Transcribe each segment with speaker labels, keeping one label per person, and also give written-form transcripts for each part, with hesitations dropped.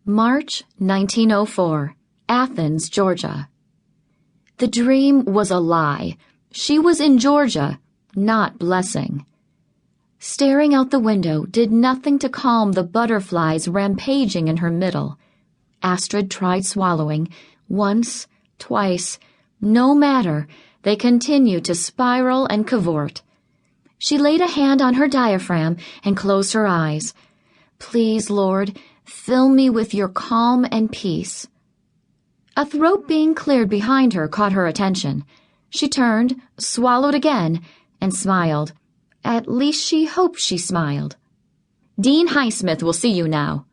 Speaker 1: March 1904, Athens, Georgia. The dream was a lie. She was in Georgia, not Blessing. Staring out the window did nothing to calm the butterflies rampaging in her middle. Astrid tried swallowing, once, twice. No matter, they continued to spiral and cavort. She laid a hand on her diaphragm and closed her eyes. Please, Lord, fill me with your calm and peace. A throat being cleared behind her caught her attention. She turned, swallowed again, and smiled. At least she hoped she smiled. Dean Highsmith will see you now.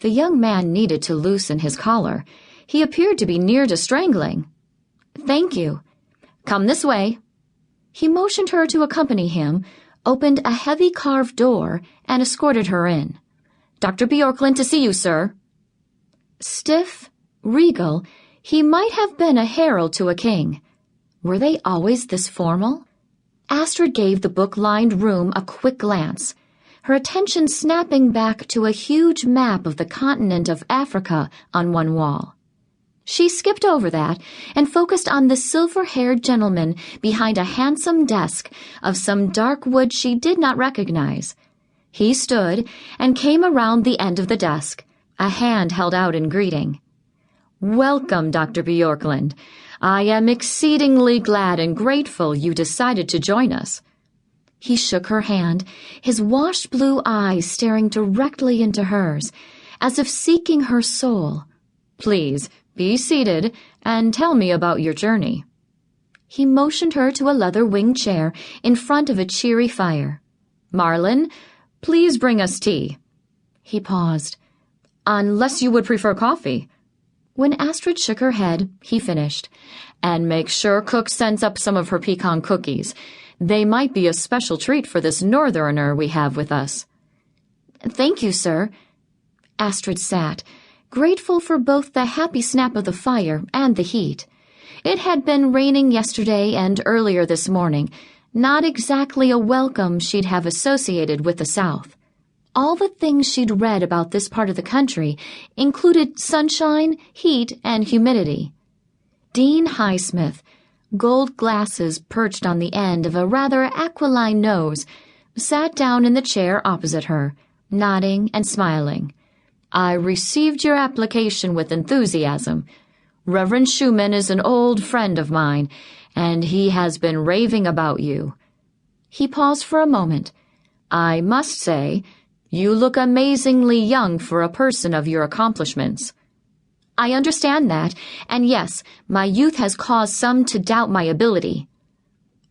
Speaker 1: The young man needed to loosen his collar. He appeared to be near to strangling. Thank you. Come this way. He motioned her to accompany him, opened a heavy carved door, and escorted her in. Dr. Bjorklund to see you, sir. Stiff, regal, he might have been a herald to a king. Were they always this formal? Astrid gave the book-lined room a quick glance, her attention snapping back to a huge map of the continent of Africa on one wall. She skipped over that and focused on the silver-haired gentleman behind a handsome desk of some dark wood she did not recognize. He stood and came around the end of the desk, a hand held out in greeting. Welcome, Dr. Bjorklund. I am exceedingly glad and grateful you decided to join us. He shook her hand, his washed blue eyes staring directly into hers, as if seeking her soul. Please, be seated and tell me about your journey. He motioned her to a leather-winged chair in front of a cheery fire. Marlin, please bring us tea. He paused. Unless you would prefer coffee. When Astrid shook her head, he finished. And make sure Cook sends up some of her pecan cookies. They might be a special treat for this northerner we have with us. Thank you, sir. Astrid sat, grateful for both the happy snap of the fire and the heat. It had been raining yesterday and earlier this morning, not exactly a welcome she'd have associated with the South. All the things she'd read about this part of the country included sunshine, heat, and humidity. Dean Highsmith, gold glasses perched on the end of a rather aquiline nose, sat down in the chair opposite her, nodding and smiling. I received your application with enthusiasm. Reverend Schumann is an old friend of mine, and he has been raving about you. He paused for a moment. I must say, you look amazingly young for a person of your accomplishments. I understand that, and yes, my youth has caused some to doubt my ability.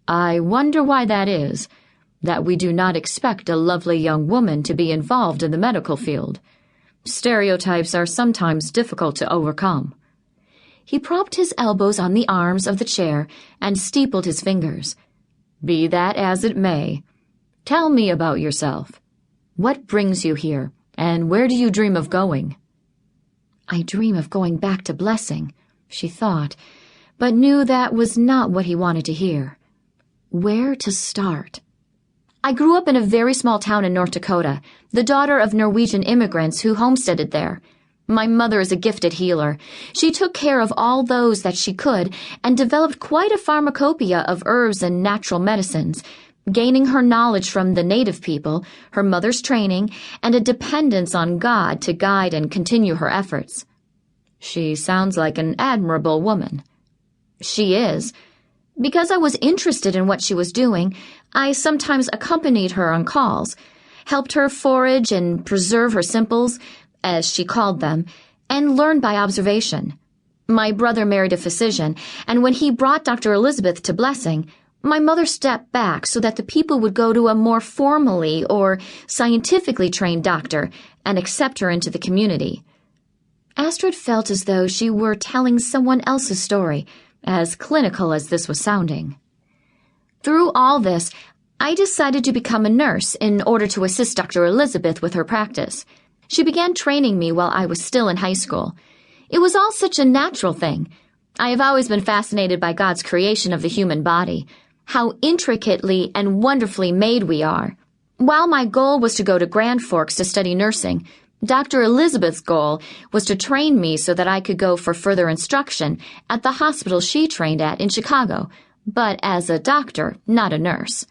Speaker 1: I wonder why that is, that we do not expect a lovely young woman to be involved in the medical field. Stereotypes are sometimes difficult to overcome. He propped his elbows on the arms of the chair and steepled his fingers. Be that as it may, tell me about yourself. What brings you here, and where do you dream of going? I dream of going back to Blessing, she thought, but knew that was not what he wanted to hear. Where to start? I grew up in a very small town in North Dakota, the daughter of Norwegian immigrants who homesteaded there. My mother is a gifted healer. She took care of all those that she could and developed quite a pharmacopoeia of herbs and natural medicines, gaining her knowledge from the native people, her mother's training, and a dependence on God to guide and continue her efforts. She sounds like an admirable woman. She is. Because I was interested in what she was doing, I sometimes accompanied her on calls, helped her forage and preserve her simples, as she called them, and learned by observation. My brother married a physician, and when he brought Dr. Elizabeth to Blessing, my mother stepped back so that the people would go to a more formally or scientifically trained doctor and accept her into the community. Astrid felt as though she were telling someone else's story, as clinical as this was sounding. Through all this, I decided to become a nurse in order to assist Dr. Elizabeth with her practice. She began training me while I was still in high school. It was all such a natural thing. I have always been fascinated by God's creation of the human body, how intricately and wonderfully made we are. While my goal was to go to Grand Forks to study nursing, Dr. Elizabeth's goal was to train me so that I could go for further instruction at the hospital she trained at in Chicago, but as a doctor, not a nurse.